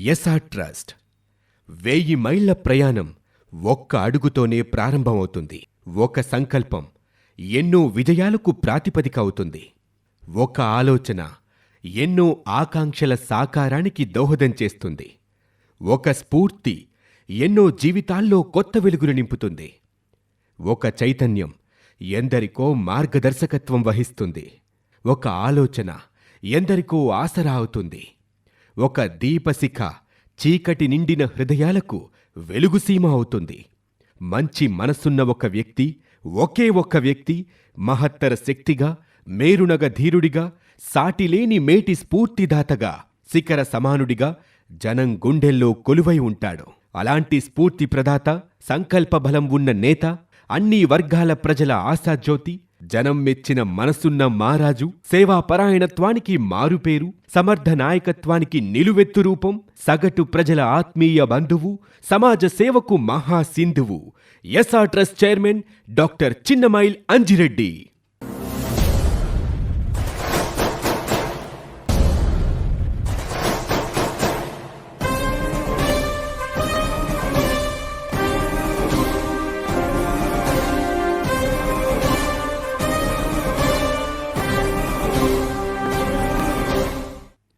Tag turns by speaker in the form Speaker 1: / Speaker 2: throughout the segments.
Speaker 1: SR trust 1000 మైళ్ల ప్రయాణం ఒక్క అడుగుతోనే ప్రారంభమవుతుంది. ఒక సంకల్పం ఎన్నో విజయాలకు ప్రాతిపదిక అవుతుంది. ఒక ఆలోచన ఎన్నో ఆకాంక్షల సాకారానికి దోహదం చేస్తుంది. ఒక స్ఫూర్తి ఎన్నో జీవితాల్లో కొత్త వెలుగులు నింపుతుంది. ఒక చైతన్యం ఎందరికో మార్గదర్శకత్వం వహిస్తుంది. ఒక ఆలోచన ఎందరికో ఆసరా అవుతుంది. ఒక దీపశిఖ చీకటి నిండిన హృదయాలకు వెలుగుసీమ అవుతుంది. మంచి మనసున్న ఒక వ్యక్తి, ఒకే ఒక్క వ్యక్తి మహత్తర శక్తిగా, మేరునగ ధీరుడిగా, సాటిలేని మేటి స్ఫూర్తిదాతగా, శిఖర సమానుడిగా జనం గుండెల్లో కొలువై ఉంటాడు. అలాంటి స్ఫూర్తి ప్రదాత, సంకల్ప బలం ఉన్న నేత, అన్ని వర్గాల ప్రజల ఆశాజ్యోతి, జనం మెచ్చిన మనసున్న మారాజు, సేవాపరాయణత్వానికి మారుపేరు, సమర్థ నాయకత్వానికి నిలువెత్తు రూపం, సగటు ప్రజల ఆత్మీయ బంధువు, సమాజ సేవకు మహాసింధువు SR trust chairman doctor Chinnamail Anjireddy.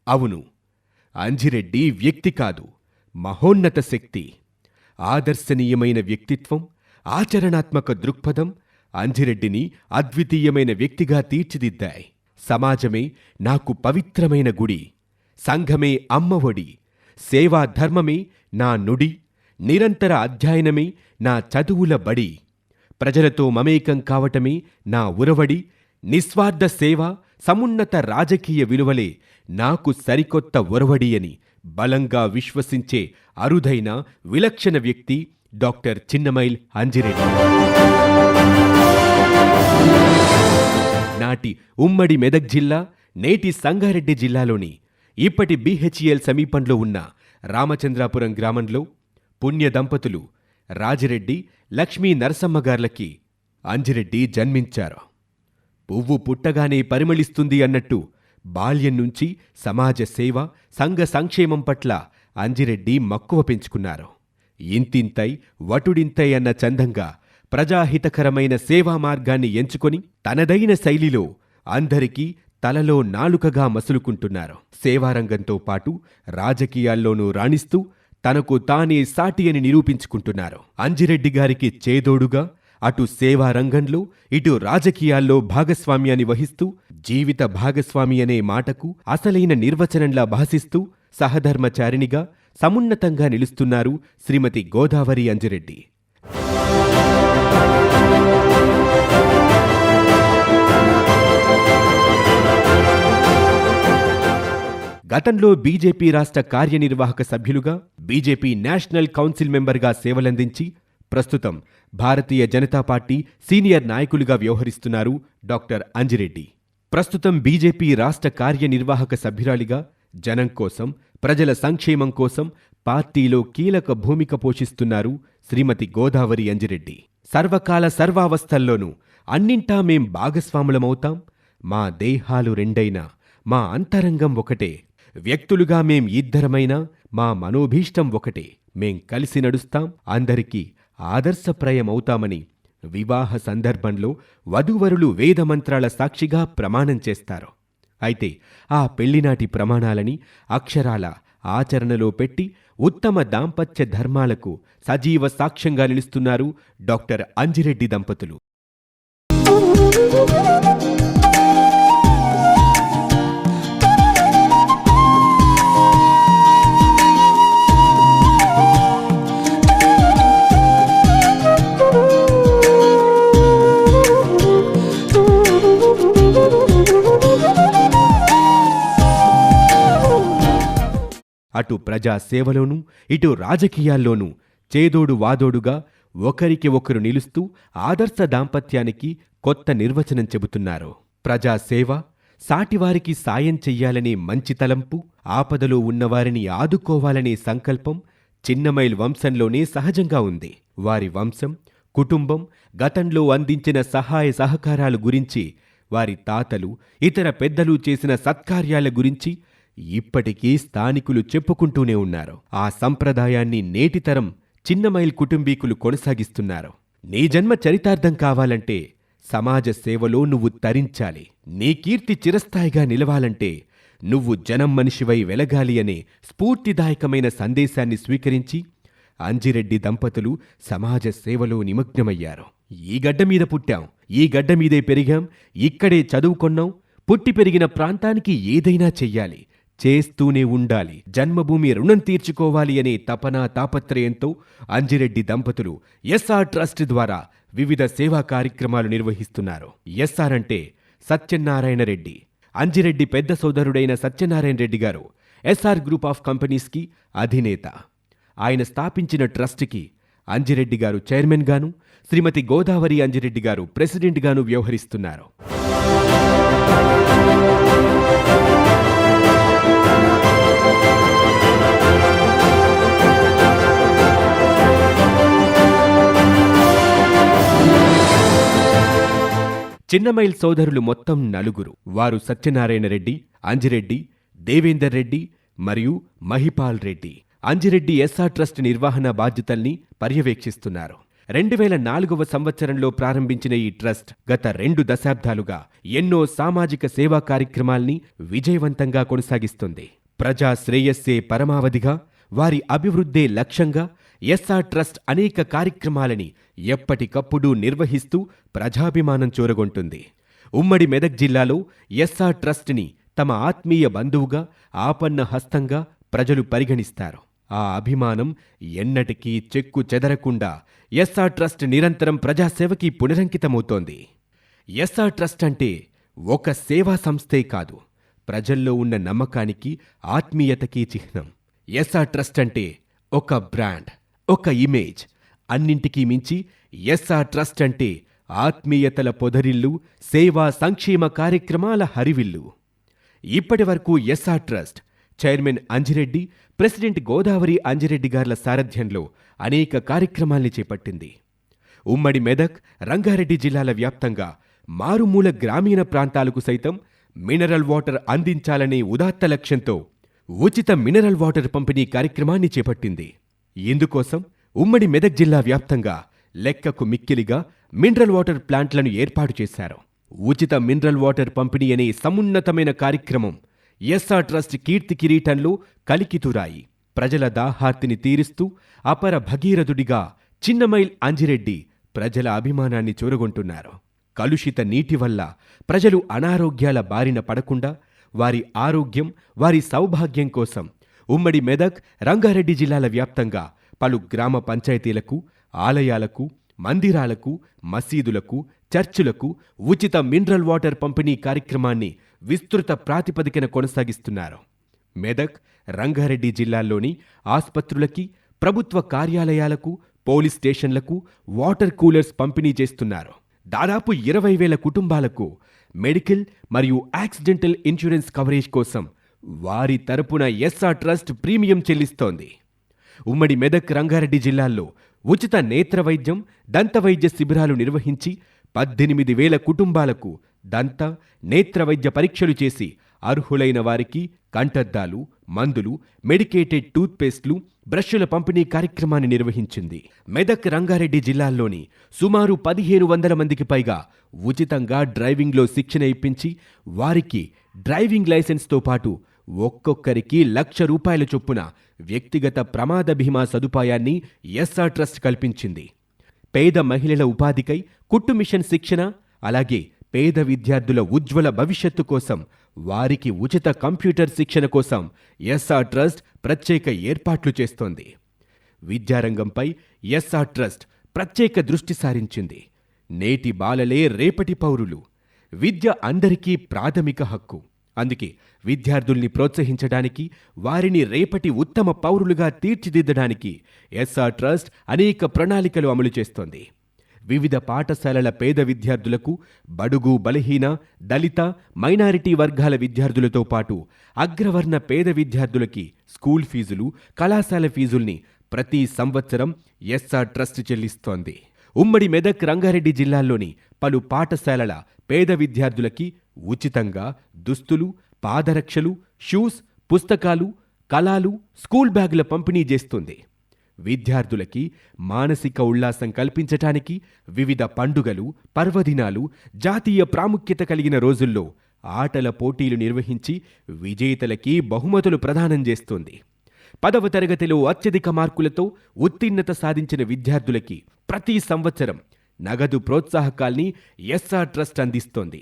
Speaker 1: అవును, అంజిరెడ్డి వ్యక్తి కాదు, మహోన్నత శక్తి. ఆదర్శనీయమైన వ్యక్తిత్వం, ఆచరణాత్మక దృక్పథం అంజిరెడ్డిని అద్వితీయమైన వ్యక్తిగా తీర్చిదిద్దాయి. సమాజమే నాకు పవిత్రమైన గుడి, సంఘమే అమ్మఒడి, సేవాధర్మమే నా నుడి, నిరంతర అధ్యయనమే నా చదువుల బడి, ప్రజలతో మమేకం కావటమే నా ఉరవడి, నిస్వార్థ సేవ, సమున్నత రాజకీయ విలువలే నాకు సరికొత్త ఒరవడి అని బలంగా విశ్వసించే అరుదైన విలక్షణ వ్యక్తి డాక్టర్ చిన్నమైల్ అంజిరెడ్డి. నాటి ఉమ్మడి మెదక్ జిల్లా, నేటి సంగారెడ్డి జిల్లాలోని ఇప్పటి BHEL సమీపంలో ఉన్న రామచంద్రాపురం గ్రామంలో పుణ్య దంపతులు రాజిరెడ్డి, లక్ష్మీ నరసమ్మగార్లకి అంజిరెడ్డి జన్మించారు. పువ్వు పుట్టగానే పరిమళిస్తుంది అన్నట్టు బాల్యం నుంచి సమాజ సేవ, సంఘ సంక్షేమం పట్ల అంజిరెడ్డి మక్కువ పెంచుకున్నారు. ఇంతింతై వటుడింతై అన్న చందంగా ప్రజాహితకరమైన సేవా మార్గాన్ని ఎంచుకొని తనదైన శైలిలో అందరికీ తలలో నాలుకగా మసులుకుంటున్నారు. సేవారంగంతో పాటు రాజకీయాల్లోనూ రాణిస్తూ తనకు తానే సాటి అని నిరూపించుకుంటున్నారు. అంజిరెడ్డి గారికి చేదోడుగా అటు సేవారంగంలో, ఇటు రాజకీయాల్లో భాగస్వామ్యాన్ని వహిస్తూ, జీవిత భాగస్వామి అనే మాటకు అసలైన నిర్వచనంలా భాసిస్తూ సహధర్మచారిణిగా సమున్నతంగా నిలుస్తున్నారు శ్రీమతి గోదావరి అంజిరెడ్డి. గతంలో బీజేపీ రాష్ట్ర కార్యనిర్వాహక సభ్యులుగా, బీజేపీ నేషనల్ కౌన్సిల్ మెంబర్గా సేవలందించి ప్రస్తుతం భారతీయ జనతా పార్టీ సీనియర్ నాయకులుగా వ్యవహరిస్తున్నారు డాక్టర్ అంజిరెడ్డి. ప్రస్తుతం బీజేపీ రాష్ట్ర కార్యనిర్వాహక సభ్యురాలిగా జనం కోసం, ప్రజల సంక్షేమం కోసం పార్టీలో కీలక భూమిక పోషిస్తున్నారు శ్రీమతి గోదావరి అంజిరెడ్డి. సర్వకాల సర్వావస్థల్లోనూ అన్నింటా మేం భాగస్వాములమవుతాం, మా దేహాలు రెండైనా మా అంతరంగం ఒకటే, వ్యక్తులుగా మేం ఇద్దరమైనా మా మనోభీష్టం ఒకటే, మేం కలిసి నడుస్తాం, అందరికీ ఆదర్శప్రాయమవుతామని వివాహ సందర్భంలో వధూవరులు వేదమంత్రాల సాక్షిగా ప్రమాణం చేస్తారు. అయితే ఆ పెళ్లినాటి ప్రమాణాలని అక్షరాల ఆచరణలో పెట్టి ఉత్తమ దాంపత్య ధర్మాలకు సజీవ సాక్ష్యంగా నిలుస్తున్నారు డాక్టర్ అంజిరెడ్డి దంపతులు. అటు ప్రజాసేవలోనూ, ఇటు రాజకీయాల్లోనూ చేదోడు వాదోడుగా ఒకరికి ఒకరు నిలుస్తూ ఆదర్శ దాంపత్యానికి కొత్త నిర్వచనం చెబుతున్నారు. ప్రజాసేవ, సాటివారికి సాయం చెయ్యాలనే మంచి తలంపు, ఆపదలో ఉన్నవారిని ఆదుకోవాలనే సంకల్పం చిన్నమైల్ వంశంలోనే సహజంగా ఉంది. వారి వంశం, కుటుంబం గతంలో అందించిన సహాయ సహకారాల గురించి, వారి తాతలు, ఇతర పెద్దలు చేసిన సత్కార్యాల గురించి ఇప్పటికీ స్థానికులు చెప్పుకుంటూనే ఉన్నారు. ఆ సంప్రదాయాన్ని నేటితరం చిన్నమైల్ కుటుంబీకులు కొనసాగిస్తున్నారు. నీ జన్మ చరితార్థం కావాలంటే సమాజ సేవలో నువ్వు తరించాలి. నీ కీర్తి చిరస్థాయిగా నిలవాలంటే నువ్వు జనం మనిషివై వెలగాలి అనే స్ఫూర్తిదాయకమైన సందేశాన్ని స్వీకరించి అంజిరెడ్డి దంపతులు సమాజ సేవలో నిమగ్నమయ్యారు. ఈ గడ్డ మీద పుట్టాం, ఈ గడ్డ మీదే పెరిగాం, ఇక్కడే చదువుకొన్నాం, పుట్టి పెరిగిన ప్రాంతానికి ఏదైనా చెయ్యాలి, చేస్తూనే ఉండాలి, జన్మభూమి రుణం తీర్చుకోవాలి అనే తపనా తాపత్రయంతో అంజిరెడ్డి దంపతులు ఎస్ఆర్ ట్రస్ట్ ద్వారా వివిధ సేవా కార్యక్రమాలు నిర్వహిస్తున్నారు. ఎస్ఆర్ అంటే సత్యనారాయణ రెడ్డి. అంజిరెడ్డి పెద్ద సోదరుడైన సత్యనారాయణ రెడ్డి గారు ఎస్ఆర్ గ్రూప్ ఆఫ్ కంపెనీస్కి అధినేత. ఆయన స్థాపించిన ట్రస్ట్కి అంజిరెడ్డి గారు చైర్మన్ గాను, శ్రీమతి గోదావరి అంజిరెడ్డి గారు ప్రెసిడెంట్ గాను వ్యవహరిస్తున్నారు. చిన్నమైల్ సోదరులు మొత్తం నలుగురు. వారు సత్యనారాయణ రెడ్డి, అంజిరెడ్డి, దేవేందర్ రెడ్డి మరియు మహిపాల్ రెడ్డి. అంజిరెడ్డి ఎస్ఆర్ ట్రస్ట్ నిర్వహణ బాధ్యతల్ని పర్యవేక్షిస్తున్నారు. 2004వ సంవత్సరంలో ప్రారంభించిన ఈ ట్రస్ట్ గత 2 దశాబ్దాలుగా ఎన్నో సామాజిక సేవా కార్యక్రమాల్ని విజయవంతంగా కొనసాగిస్తుంది. ప్రజా శ్రేయస్సే పరమావధిగా, వారి అభివృద్ధే లక్ష్యంగా ఎస్ఆర్ ట్రస్ట్ అనేక కార్యక్రమాలని ఎప్పటికప్పుడు నిర్వహిస్తూ ప్రజాభిమానం చూరగొంటుంది. ఉమ్మడి మెదక్ జిల్లాలో ఎస్ఆర్ ట్రస్ట్ని తమ ఆత్మీయ బంధువుగా, ఆపన్న హస్తంగా ప్రజలు పరిగణిస్తారు. ఆ అభిమానం ఎన్నటికీ చెక్కు చెదరకుండా ఎస్ఆర్ ట్రస్ట్ నిరంతరం ప్రజాసేవకి పునరంకితమవుతోంది. ఎస్ఆర్ ట్రస్ట్ అంటే ఒక సేవా సంస్థే కాదు, ప్రజల్లో ఉన్న నమ్మకానికి, ఆత్మీయతకి చిహ్నం. ఎస్ఆర్ ట్రస్ట్ అంటే ఒక బ్రాండ్, ఒక ఇమేజ్. అన్నింటికీ మించి ఎస్ఆర్ ట్రస్ట్ అంటే ఆత్మీయతల పొదరిల్లు, సేవా సంక్షేమ కార్యక్రమాల హరివిల్లు. ఇప్పటివరకు SR trust chairman Anjireddy, president Godavari Anjireddy గార్ల సారథ్యంలో అనేక కార్యక్రమాల్ని చేపట్టింది. ఉమ్మడి మెదక్, రంగారెడ్డి జిల్లాల వ్యాప్తంగా మారుమూల గ్రామీణ ప్రాంతాలకు సైతం మినరల్ వాటర్ అందించాలనే ఉదాత్త లక్ష్యంతో ఉచిత మినరల్ వాటర్ పంపిణీ కార్యక్రమాన్ని చేపట్టింది. ఇందుకోసం ఉమ్మడి మెదక్ జిల్లా వ్యాప్తంగా లెక్కకు మిక్కిలిగా మినరల్ వాటర్ ప్లాంట్లను ఏర్పాటు చేశారు. ఉచిత మినరల్ వాటర్ పంపిణీ అనే సమున్నతమైన కార్యక్రమం ఎస్ఆర్ ట్రస్ట్ కీర్తి కిరీటంలో కలికితురాయి. ప్రజల దాహార్తిని తీరుస్తూ అపర భగీరథుడిగా చిన్నమైల్ అంజిరెడ్డి ప్రజల అభిమానాన్ని చూరగొంటున్నారు. కలుషిత నీటి వల్ల ప్రజలు అనారోగ్యాల బారిన పడకుండా వారి ఆరోగ్యం, వారి సౌభాగ్యం కోసం ఉమ్మడి మెదక్, రంగారెడ్డి జిల్లాల వ్యాప్తంగా పలు గ్రామ పంచాయతీలకు, ఆలయాలకు, మందిరాలకు, మసీదులకు, చర్చులకు ఉచిత మినరల్ వాటర్ పంపిణీ కార్యక్రమాన్ని విస్తృత ప్రాతిపదికన కొనసాగిస్తున్నారు. మెదక్, రంగారెడ్డి జిల్లాల్లోని ఆస్పత్రులకి, ప్రభుత్వ కార్యాలయాలకు, పోలీస్ స్టేషన్లకు వాటర్ కూలర్స్ పంపిణీ చేస్తున్నారు. దాదాపు 20,000 కుటుంబాలకు మెడికల్ మరియు యాక్సిడెంటల్ ఇన్సూరెన్స్ కవరేజ్ కోసం వారి తరపున ఎస్ఆర్ ట్రస్ట్ ప్రీమియం చెల్లిస్తోంది. ఉమ్మడి మెదక్, రంగారెడ్డి జిల్లాల్లో ఉచిత నేత్ర వైద్యం, దంత వైద్య శిబిరాలు నిర్వహించి 18,000 కుటుంబాలకు దంత, నేత్ర వైద్య పరీక్షలు చేసి అర్హులైన వారికి కంటద్దాలు, మందులు, మెడికేటెడ్ టూత్పేస్ట్లు, బ్రష్ల పంపిణీ కార్యక్రమాన్ని నిర్వహించింది. మెదక్, రంగారెడ్డి జిల్లాల్లోని సుమారు 1,500 మందికి పైగా ఉచితంగా డ్రైవింగ్లో శిక్షణ ఇప్పించి వారికి డ్రైవింగ్ లైసెన్స్తో పాటు ఒక్కొక్కరికి ₹1,00,000 చొప్పున వ్యక్తిగత ప్రమాద బీమా సదుపాయాన్ని ఎస్ఆర్ ట్రస్ట్ కల్పించింది. పేద మహిళల ఉపాధికై కుట్టు మిషన్ శిక్షణ, అలాగే పేద విద్యార్థుల ఉజ్వల భవిష్యత్తు కోసం వారికి ఉచిత కంప్యూటర్ శిక్షణ కోసం ఎస్ఆర్ ట్రస్ట్ ప్రత్యేక ఏర్పాట్లు చేస్తోంది. విద్యారంగంపై ఎస్ఆర్ ట్రస్ట్ ప్రత్యేక దృష్టి సారించింది. నేటి బాలలే రేపటి పౌరులు. విద్య అందరికీ ప్రాథమిక హక్కు. అందుకే విద్యార్థుల్ని ప్రోత్సహించడానికి, వారిని రేపటి ఉత్తమ పౌరులుగా తీర్చిదిద్దడానికి ఎస్ఆర్ ట్రస్ట్ అనేక ప్రణాళికలు అమలు చేస్తోంది. వివిధ పాఠశాలల పేద విద్యార్థులకు, బడుగు బలహీన, దళిత, మైనారిటీ వర్గాల విద్యార్థులతో పాటు అగ్రవర్ణ పేద విద్యార్థులకి స్కూల్ ఫీజులు, కళాశాల ఫీజుల్ని ప్రతి సంవత్సరం ఎస్ఆర్ ట్రస్ట్ చెల్లిస్తోంది. ఉమ్మడి మెదక్, రంగారెడ్డి జిల్లాల్లోని పలు పాఠశాలల పేద విద్యార్థులకి ఉచితంగా దుస్తులు, పాదరక్షలు, షూస్, పుస్తకాలు, కళాలు, స్కూల్ బ్యాగుల పంపిణీ చేస్తుంది. విద్యార్థులకి మానసిక ఉల్లాసం కల్పించటానికి వివిధ పండుగలు, పర్వదినాలు, జాతీయ ప్రాముఖ్యత కలిగిన రోజుల్లో ఆటల పోటీలు నిర్వహించి విజేతలకి బహుమతులు ప్రదానం చేస్తోంది. 10వ తరగతిలో అత్యధిక మార్కులతో ఉత్తీర్ణత సాధించిన విద్యార్థులకి ప్రతి సంవత్సరం నగదు ప్రోత్సాహకాల్ని ఎస్ఆర్ ట్రస్ట్ అందిస్తోంది.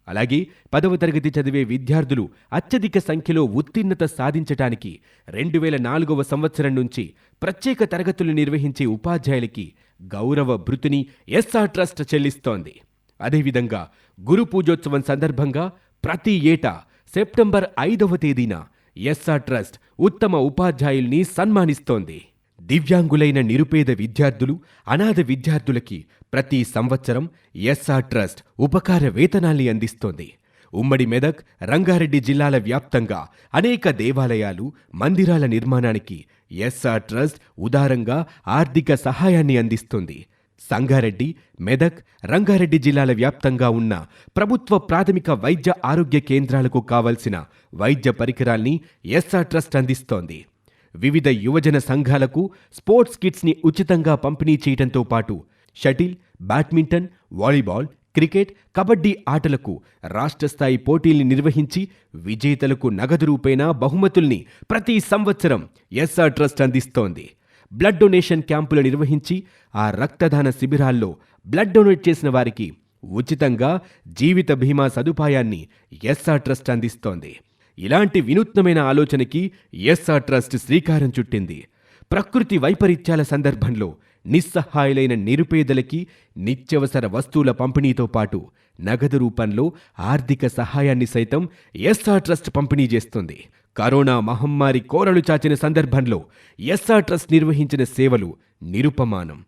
Speaker 1: అలాగే 10వ తరగతి చదివే విద్యార్థులు అత్యధిక సంఖ్యలో ఉత్తీర్ణత సాధించటానికి 2004వ సంవత్సరం నుంచి ప్రత్యేక తరగతులు నిర్వహించే ఉపాధ్యాయులకి గౌరవ భృతిని ఎస్ఆర్ ట్రస్ట్ చెల్లిస్తోంది. అదేవిధంగా గురు పూజోత్సవం సందర్భంగా ప్రతి ఏటా సెప్టెంబర్ 5వ తేదీన ఎస్ఆర్ ట్రస్ట్ ఉత్తమ ఉపాధ్యాయుల్ని సన్మానిస్తోంది. దివ్యాంగులైన నిరుపేద విద్యార్థులు, అనాథ విద్యార్థులకి ప్రతి సంవత్సరం ఎస్ఆర్ ట్రస్ట్ ఉపకార వేతనాల్ని అందిస్తోంది. ఉమ్మడి మెదక్, రంగారెడ్డి జిల్లాల వ్యాప్తంగా అనేక దేవాలయాలు, మందిరాల నిర్మాణానికి ఎస్ఆర్ ట్రస్ట్ ఉదారంగా ఆర్థిక సహాయాన్ని అందిస్తుంది. సంగారెడ్డి, మెదక్, రంగారెడ్డి జిల్లాల వ్యాప్తంగా ఉన్న ప్రభుత్వ ప్రాథమిక వైద్య ఆరోగ్య కేంద్రాలకు కావలసిన వైద్య పరికరాల్ని ఎస్ఆర్ ట్రస్ట్ అందిస్తోంది. వివిధ యువజన సంఘాలకు స్పోర్ట్స్ కిట్స్ని ఉచితంగా పంపిణీ చేయడంతో పాటు shuttle, badminton, volleyball, cricket, kabaddi ఆటలకు రాష్ట్ర స్థాయి పోటీల్ని నిర్వహించి విజేతలకు నగదు రూపేణా బహుమతుల్ని ప్రతి సంవత్సరం ఎస్ఆర్ ట్రస్ట్ అందిస్తోంది. బ్లడ్ డొనేషన్ క్యాంపులు నిర్వహించి ఆ రక్తదాన శిబిరాల్లో బ్లడ్ డొనేట్ చేసిన వారికి ఉచితంగా జీవిత బీమా సదుపాయాన్ని ఎస్ఆర్ ట్రస్ట్ అందిస్తోంది. ఇలాంటి వినూత్నమైన ఆలోచనకి ఎస్ఆర్ ట్రస్ట్ శ్రీకారం చుట్టింది. ప్రకృతి వైపరీత్యాల సందర్భంలో నిస్సహాయులైన నిరుపేదలకి నిత్యవసర వస్తువుల పంపిణీతో పాటు నగదు రూపంలో ఆర్థిక సహాయాన్ని సైతం ఎస్ఆర్ ట్రస్ట్ పంపిణీ చేస్తుంది. కరోనా మహమ్మారి కోరలు చాచిన సందర్భంలో ఎస్ఆర్ ట్రస్ట్ నిర్వహించిన సేవలు నిరుపమానం.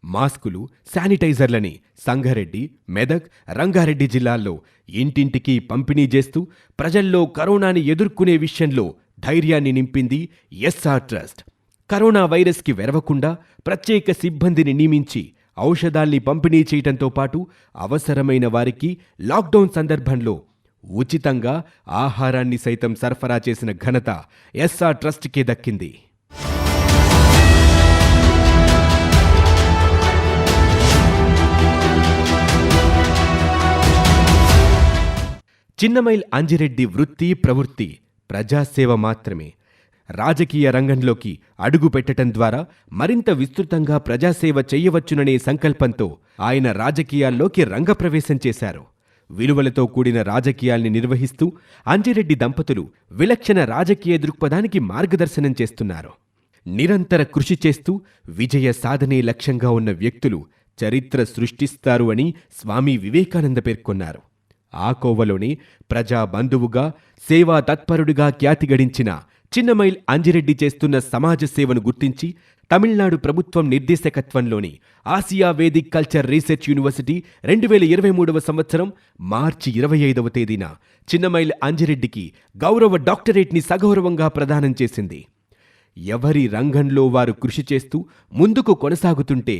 Speaker 1: మాస్కులు, శానిటైజర్లని సంగారెడ్డి, మెదక్, రంగారెడ్డి జిల్లాల్లో ఇంటింటికి పంపిణీ చేస్తూ ప్రజల్లో కరోనాని ఎదుర్కొనే విషయంలో ధైర్యాన్ని నింపింది ఎస్ఆర్ ట్రస్ట్. కరోనా వైరస్కి వెరవకుండా ప్రత్యేక సిబ్బందిని నియమించి ఔషధాల్ని పంపిణీ చేయటంతో పాటు అవసరమైన వారికి లాక్డౌన్ సందర్భంలో ఉచితంగా ఆహారాన్ని సైతం సరఫరా చేసిన ఘనత ఎస్ఆర్ ట్రస్ట్కే దక్కింది. చిన్నమైల్ అంజిరెడ్డి వృత్తి ప్రవృత్తి ప్రజాసేవ మాత్రమే. రాజకీయ రంగంలోకి అడుగు పెట్టడం ద్వారా మరింత విస్తృతంగా ప్రజాసేవ చేయవచ్చుననే సంకల్పంతో ఆయన రాజకీయాల్లోకి రంగప్రవేశం చేశారు. విలువలతో కూడిన రాజకీయాల్ని నిర్వహిస్తూ అంజిరెడ్డి దంపతులు విలక్షణ రాజకీయ దృక్పథానికి మార్గదర్శనం చేస్తున్నారు. నిరంతర కృషి చేస్తూ విజయ సాధనే లక్ష్యంగా ఉన్న వ్యక్తులు చరిత్ర సృష్టిస్తారు అని స్వామి వివేకానంద పేర్కొన్నారు. ఆ కోవలోనే ప్రజా బంధువుగా, సేవా తత్పరుడిగా ఖ్యాతి గడించిన చిన్నమైల్ అంజిరెడ్డి చేస్తున్న సమాజ సేవను గుర్తించి తమిళనాడు ప్రభుత్వం నిర్దేశకత్వంలోని Asia Vedic culture research university 2023వ సంవత్సరం మార్చి 25వ తేదీన చిన్నమైల్ అంజిరెడ్డికి గౌరవ డాక్టరేట్ని సగౌరవంగా ప్రదానం చేసింది. ఎవరి రంగంలో వారు కృషి చేస్తూ ముందుకు కొనసాగుతుంటే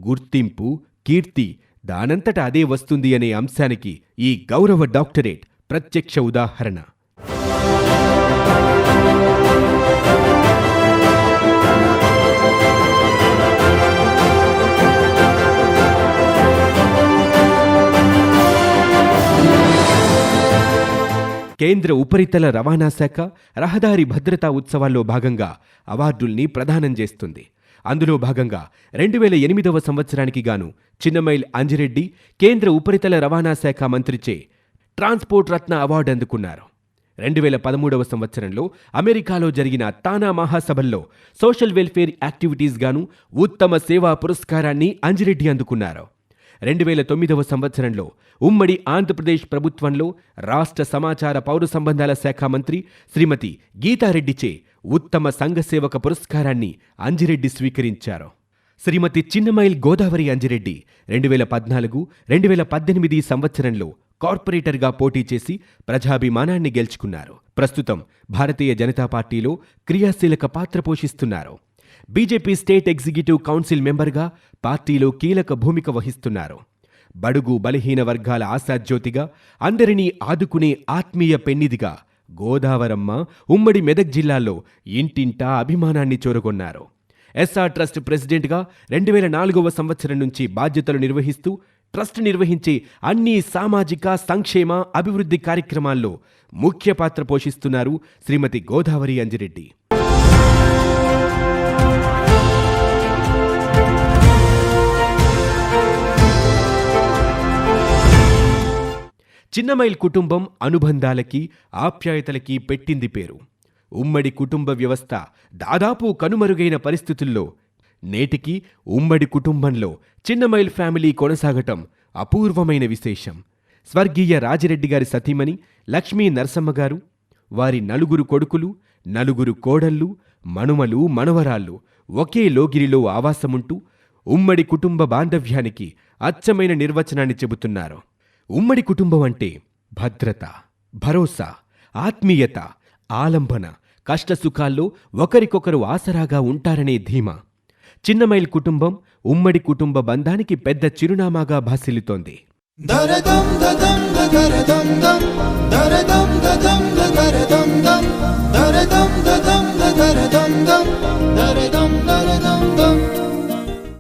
Speaker 1: గుర్తింపు, కీర్తి దానంతట అదే వస్తుంది అనే అంశానికి ఈ గౌరవ డాక్టరేట్ ప్రత్యక్ష ఉదాహరణ. కేంద్ర ఉపరితల రవాణా శాఖ రహదారి భద్రతా ఉత్సవాల్లో భాగంగా అవార్డుల్ని ప్రదానం చేస్తుంది. అందులో భాగంగా 2008వ సంవత్సరానికి గాను చిన్నమైల్ అంజిరెడ్డి కేంద్ర ఉపరితల రవాణా శాఖ మంత్రిచే ట్రాన్స్పోర్ట్ రత్న అవార్డు అందుకున్నారు. 2013వ సంవత్సరంలో అమెరికాలో జరిగిన తానా మహాసభల్లో సోషల్ వెల్ఫేర్ యాక్టివిటీస్ గాను ఉత్తమ సేవా పురస్కారాన్ని అంజిరెడ్డి అందుకున్నారు. 2009వ సంవత్సరంలో ఉమ్మడి ఆంధ్రప్రదేశ్ ప్రభుత్వంలో రాష్ట్ర సమాచార పౌర సంబంధాల శాఖ మంత్రి శ్రీమతి గీతారెడ్డిచే ఉత్తమ సంఘసేవక పురస్కారాన్ని అంజిరెడ్డి స్వీకరించారు. శ్రీమతి చిన్నమైల్ గోదావరి అంజిరెడ్డి 2014, 2018 సంవత్సరంలో కార్పొరేటర్గా పోటీ చేసి ప్రజాభిమానాన్ని గెలుచుకున్నారు. ప్రస్తుతం భారతీయ జనతా పార్టీలో క్రియాశీలక పాత్ర పోషిస్తున్నారు. బీజేపీ స్టేట్ ఎగ్జిక్యూటివ్ కౌన్సిల్ మెంబర్గా పార్టీలో కీలక భూమిక వహిస్తున్నారు. బడుగు బలహీన వర్గాల ఆశాజ్యోతిగా, అందరినీ ఆదుకునే ఆత్మీయ పెన్నిదిగా గోదావరమ్మ ఉమ్మడి మెదక్ జిల్లాలో ఇంటింటా అభిమానాన్ని చూరగొన్నారు. ఎస్ఆర్ ట్రస్ట్ ప్రెసిడెంట్గా 2004వ సంవత్సరం నుంచి బాధ్యతలు నిర్వహిస్తూ ట్రస్ట్ నిర్వహించే అన్ని సామాజిక సంక్షేమ అభివృద్ధి కార్యక్రమాల్లో ముఖ్య పాత్ర పోషిస్తున్నారు శ్రీమతి గోదావరి అంజిరెడ్డి. చిన్నమైల్ కుటుంబం అనుబంధాలకి ఆప్యాయతలకి పెట్టింది పేరు. ఉమ్మడి కుటుంబ వ్యవస్థ దాదాపు కనుమరుగైన పరిస్థితుల్లో నేటికి ఉమ్మడి కుటుంబంలో చిన్నమైల్ ఫ్యామిలీ కొనసాగటం అపూర్వమైన విశేషం. స్వర్గీయ రాజిరెడ్డి గారి సతీమణి లక్ష్మీ నరసమ్మగారు, వారి 4 కొడుకులు, 4 కోడళ్ళు, మనుమలు, మనవరాళ్ళు ఒకే లోగిరిలో ఆవాసముంటూ ఉమ్మడి కుటుంబ బాంధవ్యానికి అచ్చమైన నిర్వచనాన్ని చెబుతున్నారు. ఉమ్మడి కుటుంబం అంటే భద్రత, భరోసా, ఆత్మీయత, ఆలంబన, కష్టసుఖాల్లో ఒకరికొకరు ఆసరాగా ఉంటారనే ధీమా. చిన్నమైల్ కుటుంబం ఉమ్మడి కుటుంబ బంధానికి పెద్ద చిరునామాగా భాసిల్లుతోంది.
Speaker 2: దరదం దదం దరదం దం దరదం దదం దరదం దం దరదం దదం దరదం దం దరదం దరదం దం